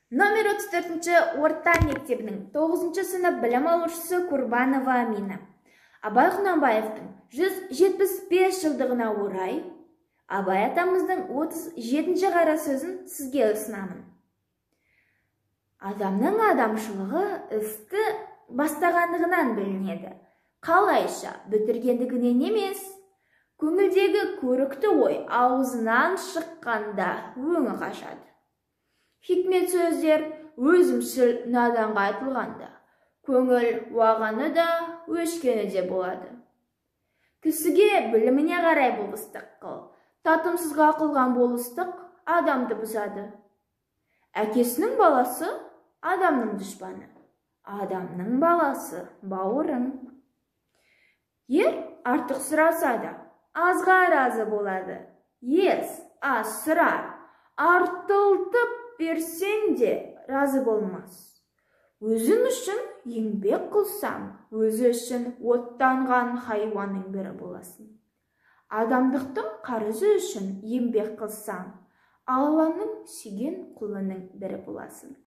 Номер 34-ші орта мектебінің 9-шы сынып білім алушысы Курбанова Амина. Абай Құнанбаевтың 175 жылдығына орай Абай атамыздың 37-ші қара сөзін сізге ұсынамын. Адамның адамшылығы істі бастағандығынан білінеді. Қалайша бітіргендігінен емес, көңілдегі көрікті ой аузынан шыққанда өңі қашады. Хикмет сөздер өзімшіл наданға айтылғанда, көңіл уағаны да өшкені де болады. Кісіге біліміне қарай болыстық қыл, татымсызға қылған болыстық адамды бұзады. Әкесінің баласы адамның дұшпаны, адамның баласы бауырың. Ер артық сұраса да, азға разы болады. Ес, аз сұрар, артылтып берсең де разы болмас. Өзің үшін еңбек қылсаң, өзі үшін оттанған хайуанның бірі боласың. Адамдықтың қарызы үшін еңбек қылсаң, Алланың сүйген құлының бірі боласың.